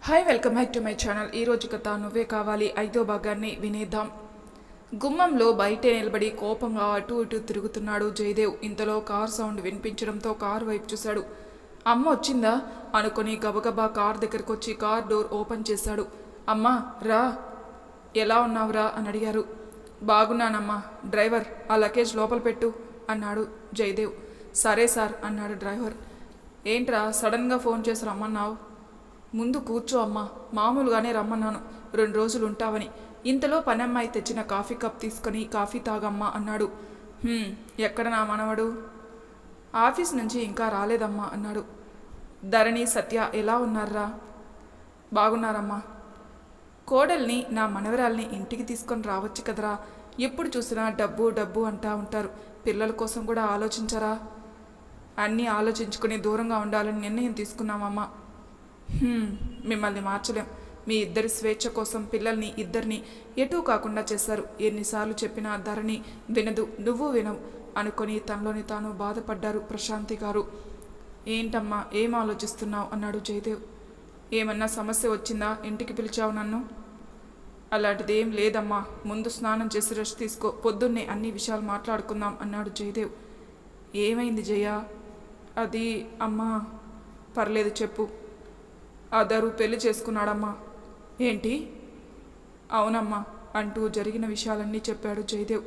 Hi welcome back to my channel. ఈరోజు కథ నువ్వే కావాలి 5వ భాగాన్ని వినేద్దాం. గుమ్మంలో బయటే నిలబడి కోపంగా అటు ఇటు తిరుగుతున్నాడు జయదేవ్. ఇంతలో కార్ సౌండ్ వినిపించడంతో కార్ వైపు చూశాడు. అమ్మ వచ్చిందా అనుకుని గబగబా కార్ దగ్గరకు వచ్చి కార్ డోర్ ఓపెన్ చేశాడు. అమ్మా రా, ఎలా ఉన్నావురా అని అడిగారు. బాగున్నానమ్మా, డ్రైవర్ ఆ లగేజ్ లోపల పెట్టు అన్నాడు జయదేవ్. సరే సార్ అన్నాడు డ్రైవర్. ఏంట్రా సడన్గా ఫోన్ చేసి రమ్మన్నావు? ముందు కూర్చో అమ్మా, మామూలుగానే రమ్మన్నాను, 2 రోజులు ఉంటావని. ఇంతలో పనమ్మాయి తెచ్చిన కాఫీ కప్ తీసుకొని కాఫీ తాగమ్మా అన్నాడు. ఎక్కడ నా మనవడు? ఆఫీస్ నుంచి ఇంకా రాలేదమ్మా అన్నాడు. ధరణి సత్య ఎలా ఉన్నారా? బాగున్నారమ్మా. కోడల్ని నా మనవరాల్ని ఇంటికి తీసుకొని రావచ్చు కదరా, ఎప్పుడు చూసినా డబ్బు డబ్బు అంటా ఉంటారు, పిల్లల కోసం కూడా ఆలోచించరా? అన్నీ ఆలోచించుకుని దూరంగా ఉండాలని నిర్ణయం తీసుకున్నామమ్మా. మిమ్మల్ని మార్చలేం. మీ ఇద్దరి స్వేచ్ఛ కోసం పిల్లల్ని ఇద్దరిని ఎటూ కాకుండా చేశారు. ఎన్నిసార్లు చెప్పినా ధరణి వినదు, నువ్వు వినవు అనుకొని తనలోని తాను బాధపడ్డారు ప్రశాంతి గారు. ఏంటమ్మా ఏం ఆలోచిస్తున్నావు అన్నాడు జయదేవ్. ఏమన్నా సమస్య వచ్చిందా ఇంటికి పిలిచావు నన్ను? అలాంటిది ఏం లేదమ్మా, ముందు స్నానం చేసి రెస్ట్ తీసుకో, పొద్దున్నే అన్ని విషయాలు మాట్లాడుకుందాం అన్నాడు జయదేవ్. ఏమైంది జయ? అది అమ్మా. పర్లేదు చెప్పు. అదరు పెళ్లి చేసుకున్నాడమ్మా. ఏంటి? అవునమ్మా అంటూ జరిగిన విషయాలన్నీ చెప్పాడు జయదేవ్.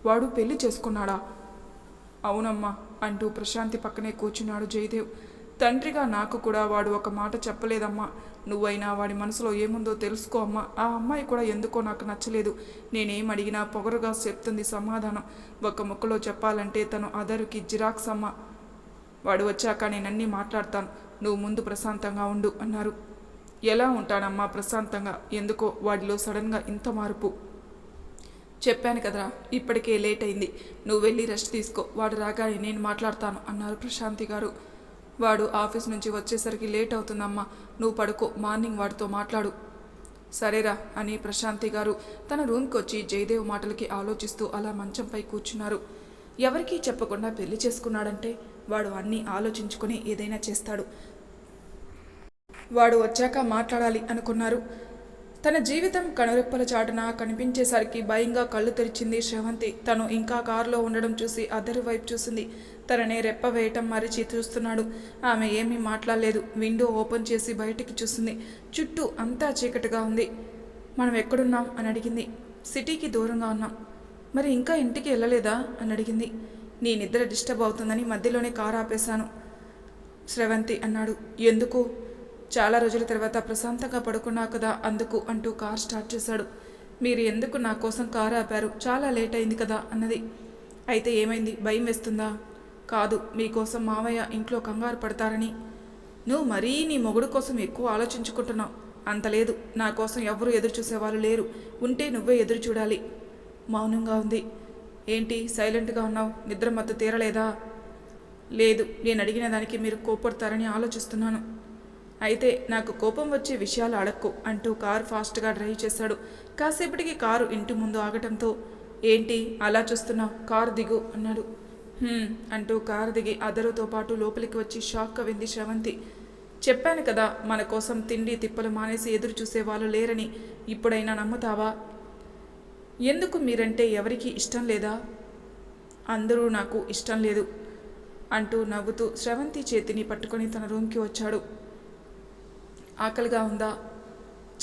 వాడు పెళ్లి చేసుకున్నాడా? అవునమ్మా అంటూ ప్రశాంతి పక్కనే కూర్చున్నాడు జయదేవ్. తండ్రిగా నాకు కూడా వాడు ఒక మాట చెప్పలేదమ్మా. నువ్వైనా వాడి మనసులో ఏముందో తెలుసుకో అమ్మా. ఆ అమ్మాయి కూడా ఎందుకో నాకు నచ్చలేదు. నేనేం అడిగినా పొగరుగా చెప్తుంది సమాధానం. ఒక ముక్కలో చెప్పాలంటే తను అదరుకి జిరాక్స్ అమ్మా. వాడు వచ్చాక నేనన్నీ మాట్లాడతాను, నువ్వు ముందు ప్రశాంతంగా ఉండు అన్నారు. ఎలా ఉంటానమ్మా ప్రశాంతంగా? ఎందుకో వాడిలో సడన్గా ఇంత మార్పు. చెప్పాను కదరా, ఇప్పటికే లేట్ అయింది, నువ్వు వెళ్ళి రెస్ట్ తీసుకో, వాడు రాగానే నేను మాట్లాడతాను అన్నారు ప్రశాంతి గారు. వాడు ఆఫీస్ నుంచి వచ్చేసరికి లేట్ అవుతుందమ్మా, నువ్వు పడుకో, మార్నింగ్ వాడితో మాట్లాడు. సరేరా అని ప్రశాంతి గారు తన రూమ్కి వచ్చి జయదేవ్ మాటలకి ఆలోచిస్తూ అలా మంచంపై కూర్చున్నారు. ఎవరికీ చెప్పకుండా పెళ్లి చేసుకున్నాడంటే వాడు అన్నీ ఆలోచించుకొని ఏదైనా చేస్తాడు. వాడు వచ్చాక మాట్లాడాలి అనుకున్నారు. తన జీవితం కనురెప్పల చాటున కనిపించేసరికి భయంగా కళ్ళు తెరిచింది శ్రవంతి. తను ఇంకా కారులో ఉండడం చూసి అద్దరి వైపు చూసింది. తననే రెప్ప వేయటం మరిచి చూస్తున్నాడు. ఆమె ఏమీ మాట్లాడలేదు. విండో ఓపెన్ చేసి బయటికి చూసింది. చుట్టూ అంతా చీకటిగా ఉంది. మనం ఎక్కడున్నాం అని అడిగింది. సిటీకి దూరంగా ఉన్నాం. మరి ఇంకా ఇంటికి వెళ్ళలేదా అని అడిగింది. నీ నిద్ర డిస్టర్బ్ అవుతుందని మధ్యలోనే కారు ఆపేశాను శ్రవంతి అన్నాడు. ఎందుకు? చాలా రోజుల తర్వాత ప్రశాంతంగా పడుకున్నా కదా అందుకు అంటూ కార్ స్టార్ట్ చేశాడు. మీరు ఎందుకు నా కోసం కారు ఆపారు? చాలా లేట్ అయింది కదా అన్నది. అయితే ఏమైంది, భయం వేస్తుందా? కాదు, మీకోసం మావయ్య ఇంట్లో కంగారు పడతారని. నువ్వు మరీ నీ మొగుడు కోసం ఎక్కువ ఆలోచించుకుంటున్నావు. అంత లేదు, నా కోసం ఎవరూ ఎదురు చూసేవాళ్ళు లేరు, ఉంటే నువ్వే ఎదురు చూడాలి. మౌనంగా ఉంది. ఏంటి సైలెంట్గా ఉన్నావు? నిద్ర మత్తు తీరలేదా? లేదు, నేను అడిగిన దానికి మీరు కోపడతారని ఆలోచిస్తున్నాను. అయితే నాకు కోపం వచ్చే విషయాలు అడక్కు అంటూ కారు ఫాస్ట్గా డ్రైవ్ చేశాడు. కాసేపటికి కారు ఇంటి ముందు ఆగటంతో ఏంటి అలా చూస్తున్నావు, కారు దిగు అన్నాడు. అంటూ కారు దిగి అదరుతో పాటు లోపలికి వచ్చి షాక్గా వింది శ్రవంతి. చెప్పాను కదా మన కోసం తిండి తిప్పలు మానేసి ఎదురు చూసేవాళ్ళు లేరని. ఇప్పుడైనా నమ్ముతావా? ఎందుకు మీరంటే ఎవరికీ ఇష్టం లేదా? అందరూ నాకు ఇష్టం లేదు అంటూ నవ్వుతూ శ్రవంతి చేతిని పట్టుకొని తన రూమ్కి వచ్చాడు. ఆకలిగా ఉందా?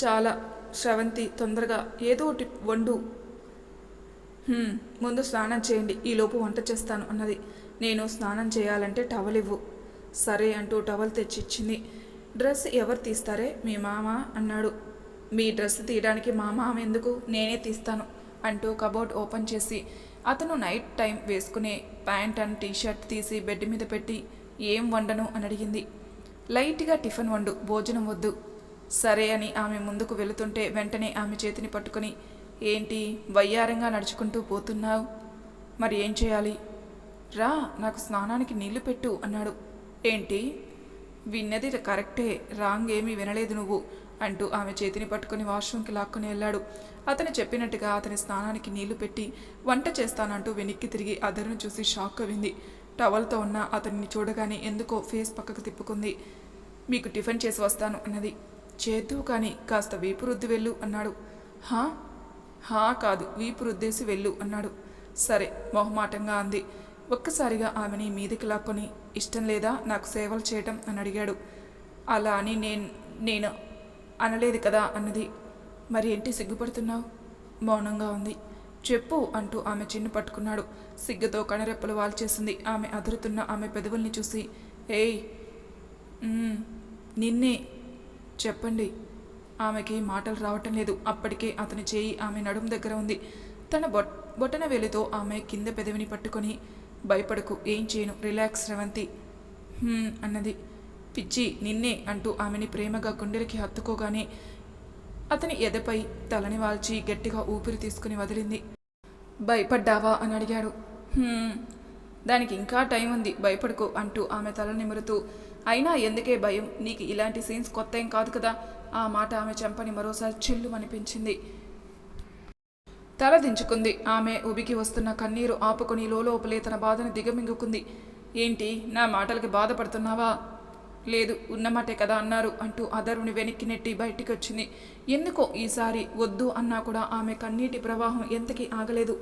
చాలా. శ్రవంతి తొందరగా ఏదో ఒకటి వండు. ముందు స్నానం చేయండి, ఈలోపు వంట చేస్తాను అన్నది. నేను స్నానం చేయాలంటే టవల్ ఇవ్వు. సరే అంటూ టవల్ తెచ్చిచ్చింది. డ్రెస్ ఎవరు తీస్తారే? మీ మామ అన్నాడు. మీ డ్రెస్ తీయడానికి మా మామ ఎందుకు, నేనే తీస్తాను అంటూ కబోర్డ్ ఓపెన్ చేసి అతను నైట్ టైం వేసుకునే ప్యాంట్ అండ్ టీషర్ట్ తీసి బెడ్ మీద పెట్టి ఏం వండను అని అడిగింది. లైట్గా టిఫిన్ వండు, భోజనం వద్దు. సరే అని ఆమె ముందుకు వెళుతుంటే వెంటనే ఆమె చేతిని పట్టుకొని ఏంటి వయ్యారంగా నడుచుకుంటూ పోతున్నావు? మరి ఏం చేయాలి? రా, నాకు స్నానానికి నీళ్లు పెట్టు అన్నాడు. ఏంటి? విన్నది కరెక్టే, రాంగ్ ఏమీ వినలేదు నువ్వు అంటూ ఆమె చేతిని పట్టుకుని వాష్రూమ్కి లాక్కుని వెళ్ళాడు. అతను చెప్పినట్టుగా అతని స్నానానికి నీళ్లు పెట్టి వంట చేస్తానంటూ వెనక్కి తిరిగి అదరును చూసి షాక్ అయింది. టవల్తో ఉన్న అతన్ని చూడగానే ఎందుకో ఫేస్ పక్కకు తిప్పుకుంది. మీకు టిఫిన్ చేసి వస్తాను అన్నది. చేద్దువు కానీ కాస్త వీపు రుద్ది వెళ్ళు అన్నాడు. హా హా కాదు, వీపు రుద్దేసి వెళ్ళు అన్నాడు. సరే మొహమాటంగా అంది. ఒక్కసారిగా ఆమెని మీదికి లాక్కొని, ఇష్టం లేదా నాకు సేవలు చేయటం అని అడిగాడు. అలా అని నేను అనలేదు కదా అన్నది. మరి ఏంటి సిగ్గుపడుతున్నావు? మౌనంగా ఉంది. చెప్పు అంటూ ఆమె చిన్ను పట్టుకున్నాడు. సిగ్గుతో కనురెప్పలు వాల్చేసింది. ఆమె అదురుతున్న ఆమె పెదవుల్ని చూసి, ఏయ్ నిన్నే చెప్పండి. ఆమెకి మాటలు రావటం లేదు. అప్పటికే అతని చేయి ఆమె నడుము దగ్గర ఉంది. తన బొటన వేలితో ఆమె కింద పెదవిని పట్టుకొని, భయపడకు, ఏం చేయను, రిలాక్స్ శ్రవంతి అన్నది. పిచ్చి నిన్నే అంటూ ఆమెని ప్రేమగా గుండెలకి హత్తుకోగానే అతని ఎదపై తలని వాల్చి గట్టిగా ఊపిరి తీసుకుని వదిలింది. భయపడ్డావా అని అడిగాడు. దానికి ఇంకా టైం ఉంది, భయపడుకో అంటూ ఆమె తల నిమురుతూ, అయినా ఎందుకే భయం, నీకు ఇలాంటి సీన్స్ కొత్త ఏం కాదు కదా. ఆ మాట ఆమె చెంపని మరోసారి చిల్లు అనిపించింది. తల దించుకుంది. ఆమె ఉబికి వస్తున్న కన్నీరు ఆపుకొని లోపలే తన బాధను దిగమింగుకుంది. ఏంటి, నా మాటలకి బాధపడుతున్నావా? లేదు, ఉన్నమాటే కదా అన్నారు అంటూ అదరుని వెనక్కి నెట్టి బయటికి వచ్చింది. ఎందుకో ఈసారి వద్దు అన్నా కూడా ఆమె కన్నీటి ప్రవాహం ఎంతకీ ఆగలేదు.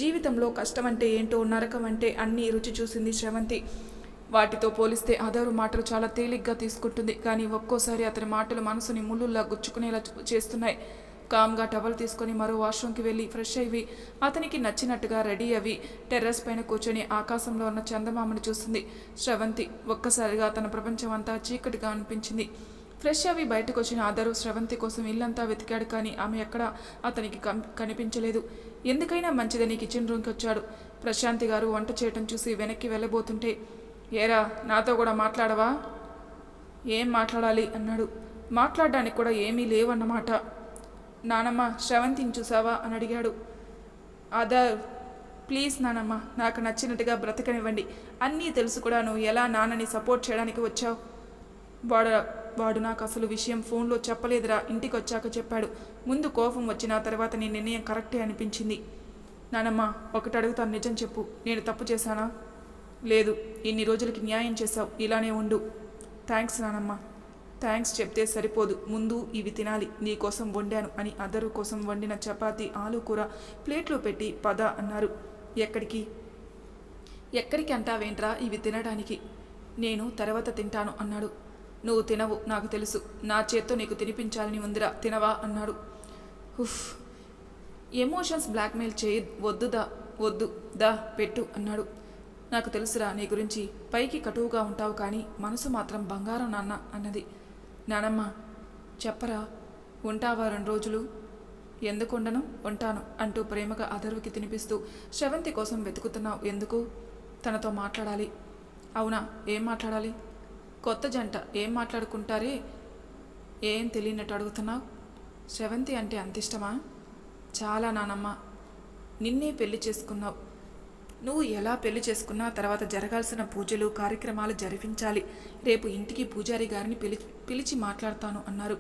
జీవితంలో కష్టం అంటే ఏంటో, నరకం అంటే అన్నీ రుచి చూసింది శ్రవంతి. వాటితో పోలిస్తే అదరు మాటలు చాలా తేలిగ్గా తీసుకుంటుంది. కానీ ఒక్కోసారి అతని మాటలు మనసుని ముళ్ళుల్లా గుచ్చుకునేలా చేస్తున్నాయి. కామ్గా టవల్ తీసుకొని మరో వాష్రూమ్కి వెళ్ళి ఫ్రెష్ అయ్యి అతనికి నచ్చినట్టుగా రెడీ అవి టెర్రస్ పైన కూర్చొని ఆకాశంలో ఉన్న చందమామను చూస్తుంది శ్రవంతి. ఒక్కసారిగా తన ప్రపంచం అంతా చీకటిగా అనిపించింది. ఫ్రెష్ అవి బయటకు వచ్చిన అదరు శ్రవంతి కోసం ఇల్లంతా వెతికాడు. కానీ ఆమె ఎక్కడా అతనికి కనిపించలేదు. ఎందుకైనా మంచిదని కిచెన్ రూమ్కి వచ్చాడు. ప్రశాంతి గారు వంట చేయటం చూసి వెనక్కి వెళ్ళబోతుంటే, ఏరా నాతో కూడా మాట్లాడవా? ఏం మాట్లాడాలి అన్నాడు. మాట్లాడడానికి కూడా ఏమీ లేవన్నమాట. నానమ్మ శ్రవంతిని చూసావా అని అడిగాడు. అదర్ ప్లీజ్ నానమ్మ, నాకు నచ్చినట్టుగా బ్రతకనివ్వండి. అన్నీ తెలుసు కూడా నువ్వు ఎలా నాన్నని సపోర్ట్ చేయడానికి వచ్చావు. వాడు నాకు అసలు విషయం ఫోన్లో చెప్పలేదురా, ఇంటికి వచ్చాక చెప్పాడు. ముందు కోపం వచ్చిన తర్వాత నీ నిర్ణయం కరెక్టే అనిపించింది. నానమ్మ ఒకటి అడుగుతాను, నిజం చెప్పు, నేను తప్పు చేశానా? లేదు, ఇన్ని రోజులకి న్యాయం చేశావు, ఇలానే ఉండు. థ్యాంక్స్ నానమ్మ. థ్యాంక్స్ చెప్తే సరిపోదు, ముందు ఇవి తినాలి, నీకోసం వండాను అని అదరు కోసం వండిన చపాతీ ఆలు కూర ప్లేట్లో పెట్టి పద అన్నారు. ఎక్కడికి అంటావేంట్రా, ఇవి తినడానికి. నేను తర్వాత తింటాను అన్నాడు. నువ్వు తినవు నాకు తెలుసు, నా చేత్తో నీకు తినిపించాలని ఉందిరా, తినవా అన్నాడు. ఉఫ్, ఎమోషన్స్ బ్లాక్మెయిల్ చేయి, వద్దు దా పెట్టు అన్నాడు. నాకు తెలుసురా నీ గురించి, పైకి కటువుగా ఉంటావు కానీ మనసు మాత్రం బంగారం నాన్న అన్నది. నానమ్మ చెప్పరా, ఉంటావా 2 రోజులు? ఎందుకుండను, ఉంటాను అంటూ ప్రేమగా అదరుకి తినిపిస్తూ, శ్రవంతి కోసం వెతుకుతున్నావు ఎందుకు? తనతో మాట్లాడాలి. అవునా, ఏం మాట్లాడాలి? కొత్త జంట ఏం మాట్లాడుకుంటారే, ఏం తెలియనట్టు అడుగుతున్నావు? శ్రవంతి అంటే అంత ఇష్టమా? చాలా నానమ్మ. నిన్నే పెళ్లి చేసుకున్నావు. నువ్వు ఎలా పెళ్లి చేసుకున్నా తర్వాత జరగాల్సిన పూజలు కార్యక్రమాలు జరిపించాలి. రేపు ఇంటికి పూజారి గారిని పిలిచి మాట్లాడతాను అన్నారు.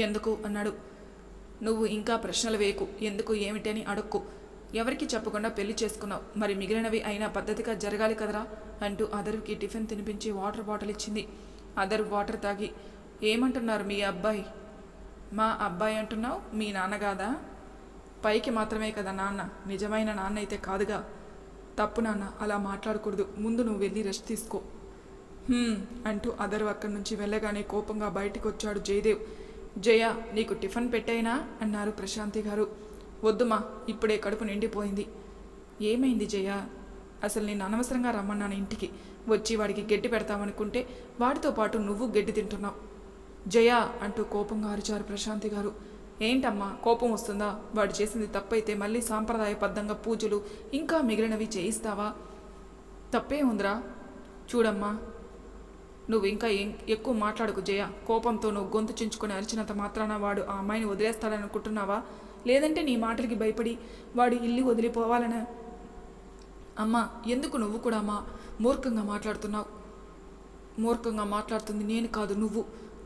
ఎందుకు అన్నాడు. నువ్వు ఇంకా ప్రశ్నలు వేయకు, ఎందుకు ఏమిటని అడుక్కు. ఎవరికి చెప్పకుండా పెళ్లి చేసుకున్నావు, మరి మిగిలినవి అయినా పద్ధతిగా జరగాలి కదరా అంటూ అదరుకి టిఫిన్ తినిపించి వాటర్ బాటిల్ ఇచ్చింది. అదరు వాటర్ తాగి, ఏమంటున్నారు మీ అబ్బాయి? మా అబ్బాయి అంటున్నావు, మీ నాన్న కాదా? పైకి మాత్రమే కదా నాన్న, నిజమైన నాన్న అయితే కాదుగా. తప్పు నాన్న, అలా మాట్లాడకూడదు, ముందు నువ్వు వెళ్ళి రెస్ట్ తీసుకో అంటూ అదరు అక్కడి నుంచి వెళ్ళగానే కోపంగా బయటికి వచ్చాడు జయదేవ్. జయ నీకు టిఫిన్ పెట్టైనా అన్నారు ప్రశాంతి గారు. వద్దుమా, ఇప్పుడే కడుపు నిండిపోయింది. ఏమైంది జయ? అసలు నేను అనవసరంగా రమ్మన్నాను ఇంటికి. వచ్చి వాడికి గడ్డి పెడతామనుకుంటే వాడితో పాటు నువ్వు గడ్డి తింటున్నావు. జయ అంటూ కోపంగా అరిచారు ప్రశాంతి గారు. ఏంటమ్మా కోపం వస్తుందా? వాడు చేసింది తప్పైతే మళ్ళీ సాంప్రదాయబద్ధంగా పూజలు ఇంకా మిగిలినవి చేయిస్తావా? తప్పే ఉందిరా. చూడమ్మా, నువ్వు ఇంకా ఎక్కువ మాట్లాడుకు జయ. కోపంతో నువ్వు గొంతు చించుకొని అరిచినంత మాత్రాన వాడు ఆ అమ్మాయిని వదిలేస్తాడనుకుంటున్నావా? లేదంటే నీ మాటలకి భయపడి వాడు ఇల్లు వదిలిపోవాలనే? అమ్మా, ఎందుకు నువ్వు కూడా అమ్మా మూర్ఖంగా మాట్లాడుతున్నావు? మూర్ఖంగా మాట్లాడుతుంది నేను కాదు,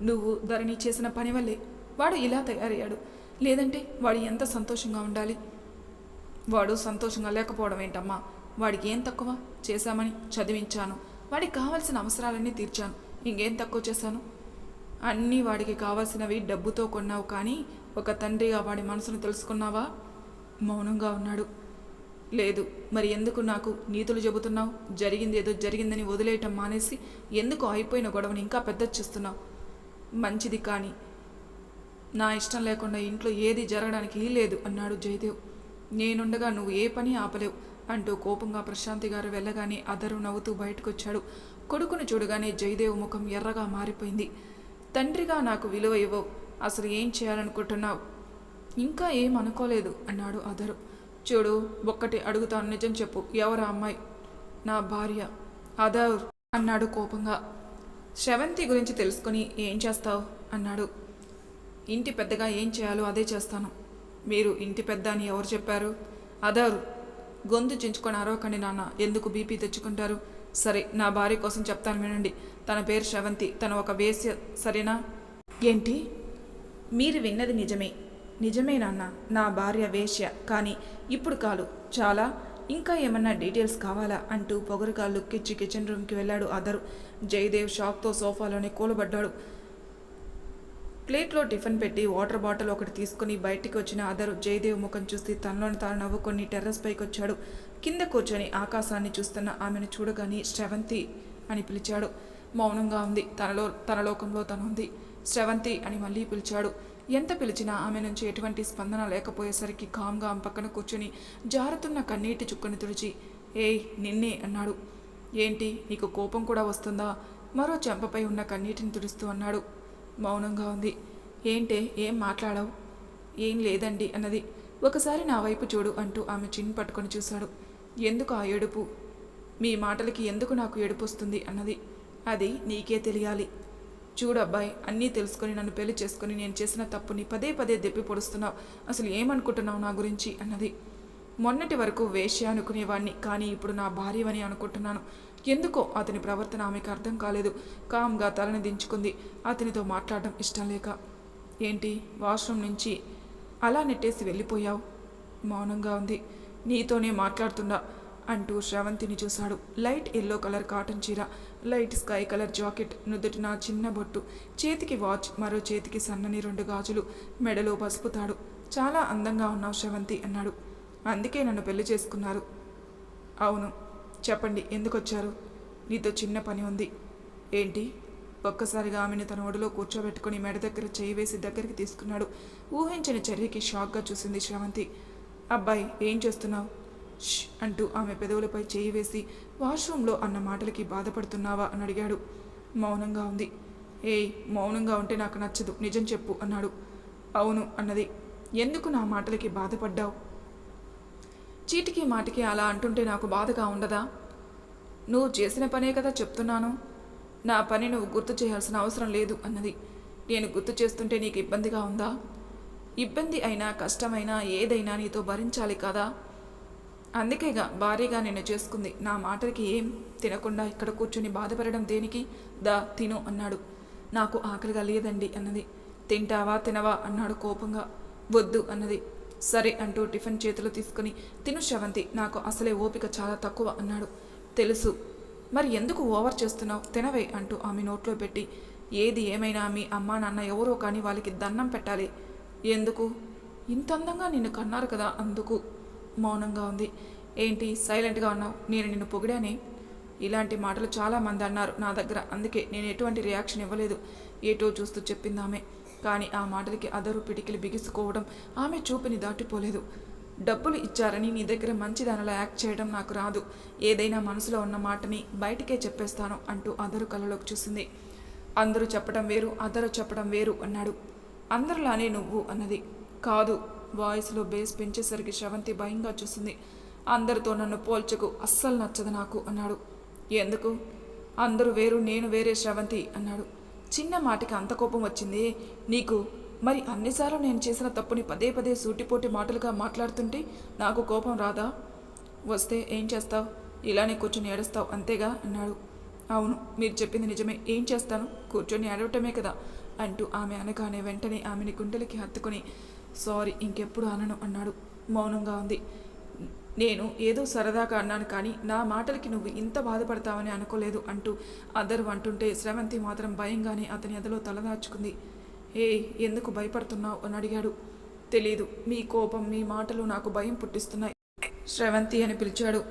నువ్వు ధరణి చేసిన పని వల్లే వాడు ఇలా తయారయ్యాడు. లేదంటే వాడు ఎంత సంతోషంగా ఉండాలి. వాడు సంతోషంగా లేకపోవడం ఏంటమ్మా? వాడికి ఏం తక్కువ చేశామని? చదివించాను, వాడికి కావాల్సిన అవసరాలన్నీ తీర్చాను, ఇంకేం తక్కువ చేశాను? అన్నీ వాడికి కావాల్సినవి డబ్బుతో కొన్నావు, కానీ ఒక తండ్రిగా వాడి మనసును తెలుసుకున్నావా? మౌనంగా ఉన్నాడు. లేదు. మరి ఎందుకు నాకు నీతులు చెబుతున్నావు? జరిగింది ఏదో జరిగిందని వదిలేయటం మానేసి ఎందుకు అయిపోయిన గొడవని ఇంకా పెద్ద చేస్తున్నావు? మంచిది, కానీ నా ఇష్టం లేకుండా ఇంట్లో ఏది జరగడానికి లేదు అన్నాడు జయదేవ్. నేనుండగా నువ్వు ఏ పని ఆపలేవు అంటూ కోపంగా ప్రశాంతి గారు వెళ్ళగానే అదరు నవ్వుతూ బయటకొచ్చాడు. కొడుకును చూడగానే జయదేవ్ ముఖం ఎర్రగా మారిపోయింది. తండ్రిగా నాకు విలువ ఇవ్వవు, అసలు ఏం చేయాలనుకుంటున్నావు? ఇంకా ఏం అనుకోలేదు అన్నాడు అదరు. చూడు, ఒక్కటి అడుగుతాను, నిజం చెప్పు, ఎవరా అమ్మాయి? నా భార్య. అదర్ అన్నాడు కోపంగా. శ్రవంతి గురించి తెలుసుకుని ఏం చేస్తావు అన్నాడు. ఇంటి పెద్దగా ఏం చేయాలో అదే చేస్తాను. మీరు ఇంటి పెద్ద అని ఎవరు చెప్పారు? అదర్ గొంతు చించుకొని అరవకండి నాన్న, ఎందుకు బీపీ తెచ్చుకుంటారు? సరే, నా భార్య కోసం చెప్తాను వినండి. తన పేరు శ్రవంతి, తను ఒక వేశ్య, సరేనా? ఏంటి? మీరు విన్నది నిజమే. నిజమే నాన్న, నా భార్య వేశ్య, కానీ ఇప్పుడు కాదు, చాలా. ఇంకా ఏమన్నా డీటెయిల్స్ కావాలా అంటూ పొగరుగా లుక్కిచ్చి కిచెన్ రూమ్కి వెళ్ళాడు అదరు. జయదేవ్ షాక్తో సోఫాలోనే కూలబడ్డాడు. ప్లేట్లో టిఫిన్ పెట్టి వాటర్ బాటిల్ ఒకటి తీసుకుని బయటికి వచ్చిన అదరు జయదేవ్ ముఖం చూసి తనలోని తాను నవ్వుకొని టెర్రస్ పైకి వచ్చాడు. కింద కూర్చొని ఆకాశాన్ని చూస్తున్న ఆమెను చూడగానే శ్రవంతి అని పిలిచాడు. మౌనంగా ఉంది. తన లోకంలో తనుంది. శ్రవంతి అని మళ్ళీ పిలిచాడు. ఎంత పిలిచినా ఆమె నుంచి ఎటువంటి స్పందన లేకపోయేసరికి కామ్గా ఆమె పక్కన కూర్చొని జారుతున్న కన్నీటి చుక్కని తుడిచి, ఏయ్ నిన్నే అన్నాడు. ఏంటి, నీకు కోపం కూడా వస్తుందా? మరో చెంపపై ఉన్న కన్నీటిని తుడుస్తూ అన్నాడు. మౌనంగా ఉంది. ఏంటే, ఏం మాట్లాడావు? ఏం లేదండి అన్నది. ఒకసారి నా వైపు చూడు అంటూ ఆమె చిన్ పట్టుకొని చూశాడు. ఎందుకు ఆ ఏడుపు? మీ మాటలకి ఎందుకు నాకు ఏడుపు వస్తుంది అన్నది. అది నీకే తెలియాలి. చూడబ్బాయి, అన్నీ తెలుసుకొని నన్ను పెళ్లి చేసుకుని నేను చేసిన తప్పుని పదే పదే దెప్పి పొడుస్తున్నావు. అసలు ఏమనుకుంటున్నావు నా గురించి అన్నది. మొన్నటి వరకు వేశ్య అనుకునేవాణ్ణి, కానీ ఇప్పుడు నా భార్యవని అనుకుంటున్నాను. ఎందుకో అతని ప్రవర్తన ఆమెకు అర్థం కాలేదు. కామ్గా తలని దించుకుంది. అతనితో మాట్లాడడం ఇష్టం లేక. ఏంటి, వాష్రూమ్ నుంచి అలా నెట్టేసి వెళ్ళిపోయావు? మౌనంగా ఉంది. నీతోనే మాట్లాడుతుందా అంటూ శ్రవంతిని చూశాడు. లైట్ ఎల్లో కలర్ కాటన్ చీర, లైట్ స్కై కలర్ జాకెట్, నుదుటిన చిన్న బొట్టు, చేతికి వాచ్, మరో చేతికి సన్నని 2 గాజులు, మెడలో పసుపు తాడు. చాలా అందంగా ఉన్నావు శ్రవంతి అన్నాడు. అందుకే నన్ను పెళ్లి చేసుకున్నారు? అవును. చెప్పండి, ఎందుకు వచ్చారు? నీతో చిన్న పని ఉంది. ఏంటి? ఒక్కసారిగా ఆమెను తన ఒడిలో కూర్చోబెట్టుకుని మెడ దగ్గర చేయి వేసి దగ్గరికి తీసుకున్నాడు. ఊహించని చర్యకి షాక్గా చూసింది శ్రవంతి. అబ్బాయి, ఏం చేస్తున్నావు? ష్ అంటూ ఆమె పెదవులపై చేయి వేసి, వాష్రూమ్లో అన్న మాటలకి బాధపడుతున్నావా అని అడిగాడు. మౌనంగా ఉంది. ఏయ్, మౌనంగా ఉంటే నాకు నచ్చదు, నిజం చెప్పు అన్నాడు. అవును అన్నది. ఎందుకు నా మాటలకి బాధపడ్డావు? చీటికి మాటికి అలా అంటుంటే నాకు బాధగా ఉండదా? నువ్వు చేసిన పనే కదా చెప్తున్నాను. నా పని నువ్వు గుర్తు చేయాల్సిన అవసరం లేదు అన్నది. నేను గుర్తు చేస్తుంటే నీకు ఇబ్బందిగా ఉందా? ఇబ్బంది అయినా కష్టమైనా ఏదైనా నీతో భరించాలి కదా. అందుకేగా భారీగా నిన్ను చేసుకుంది. నా మాటలకి ఏం తినకుండా ఇక్కడ కూర్చొని బాధపడడం దేనికి? దా తిను అన్నాడు. నాకు ఆకలిగా లేదండి అన్నది. తింటావా తినవా అన్నాడు కోపంగా. వద్దు అన్నది. సరే అంటూ టిఫిన్ చేతిలో తీసుకుని, తిను శ్రవంతి, నాకు అసలే ఓపిక చాలా తక్కువ అన్నాడు. తెలుసు, మరి ఎందుకు ఓవర్ చేస్తున్నావు? తినవే అంటూ ఆమె నోట్లో పెట్టి, ఏది ఏమైనా మీ అమ్మా నాన్న ఎవరో కానీ వాళ్ళకి దండం పెట్టాలి. ఎందుకు? ఇంత అందంగా నిన్ను కన్నారు కదా, అందుకు. మౌనంగా ఉంది. ఏంటి సైలెంట్గా ఉన్నావు? నేను నిన్ను పొగిడానే. ఇలాంటి మాటలు చాలామంది అన్నారు నా దగ్గర, అందుకే నేను ఎటువంటి రియాక్షన్ ఇవ్వలేదు. ఏటో చూస్తూ చెప్పింది ఆమె. కానీ ఆ మాటలకి అదరు పిడికిలి బిగుసుకోవడం ఆమె చూపుని దాటిపోలేదు. డబ్బులు ఇచ్చారని నీ దగ్గర మంచిదానిలా యాక్ట్ చేయడం నాకు రాదు. ఏదైనా మనసులో ఉన్న మాటని బయటికే చెప్పేస్తాను అంటూ అదరు కళ్ళలోకి చూసింది. అందరూ చెప్పడం వేరు, అదరు చెప్పడం వేరు అన్నాడు. అందరిలానే నువ్వు అన్నది. కాదు. వాయిస్లో బేస్ పెంచేసరికి శ్రవంతి భయంగా చూసింది. అందరితో నన్ను పోల్చకు, అస్సలు నచ్చదు నాకు అన్నాడు. ఎందుకు? అందరూ వేరు, నేను వేరే శ్రవంతి అన్నాడు. చిన్న మాటకి అంత కోపం వచ్చింది నీకు? మరి అన్నిసార్లు నేను చేసిన తప్పుని పదే పదే సూటిపోటి మాటలుగా మాట్లాడుతుంటే నాకు కోపం రాదా? వస్తే ఏం చేస్తావు? ఇలానే కూర్చొని ఏడుస్తావు అంతేగా అన్నాడు. అవును, మీరు చెప్పింది నిజమే. ఏం చేస్తాను? కూర్చొని ఏడవటమే కదా అంటూ ఆమె అనగానే వెంటనే ఆమెని గుండెలకి హత్తుకుని, సారీ, ఇంకెప్పుడు అనను అన్నాడు. మౌనంగా ఉంది. నేను ఏదో సరదాగా అన్నాను కానీ నా మాటలకి నువ్వు ఇంత బాధపడతావని అనుకోలేదు అంటూ అదరు అంటుంటే స్రవంతి మాత్రం భయంగానే అతని ఎదలో తలదాచుకుంది. ఏ ఎందుకు భయపడుతున్నావు అని అడిగాడు. తెలీదు, మీ కోపం మీ మాటలు నాకు భయం పుట్టిస్తున్నాయి. స్రవంతి అని పిలిచాడు.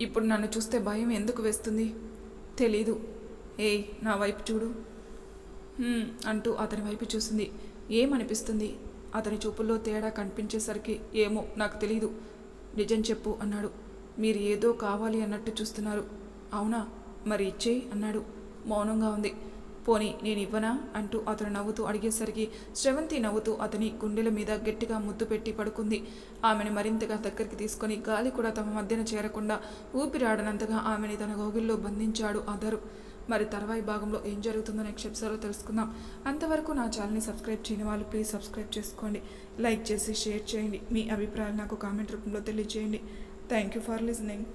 ఇప్పుడు నన్ను చూస్తే భయం ఎందుకు వేస్తుంది? తెలీదు. ఏయ్ నా వైపు చూడు అంటూ అతని వైపు చూసింది. ఏమనిపిస్తుంది? అతని చూపుల్లో తేడా కనిపించేసరికి ఏమో నాకు తెలీదు, నిజం చెప్పు అన్నాడు. మీరు ఏదో కావాలి అన్నట్టు చూస్తున్నారు. అవునా, మరి ఇచ్చేయి అన్నాడు. మౌనంగా ఉంది. పోనీ నేను ఇవ్వనా అంటూ అతను నవ్వుతూ అడిగేసరికి స్రవంతి నవ్వుతూ అతని గుండెల మీద గట్టిగా ముద్దు పెట్టి పడుకుంది. ఆమెను మరింతగా దగ్గరికి తీసుకొని గాలి కూడా తమ మధ్యన చేరకుండా ఊపిరాడనంతగా ఆమెని తన గోగిల్లో బంధించాడు అదరు. మరి తర్వాయి భాగంలో ఏం జరుగుతుందో నెక్స్ట్ ఎపిసోడ్లో తెలుసుకుందాం. అంతవరకు నా ఛానల్ని సబ్స్క్రైబ్ చేయని వాళ్ళు ప్లీజ్ సబ్స్క్రైబ్ చేసుకోండి, లైక్ చేసి షేర్ చేయండి, మీ అభిప్రాయాలు నాకు కామెంట్ రూపంలో తెలియజేయండి. Thank you for listening.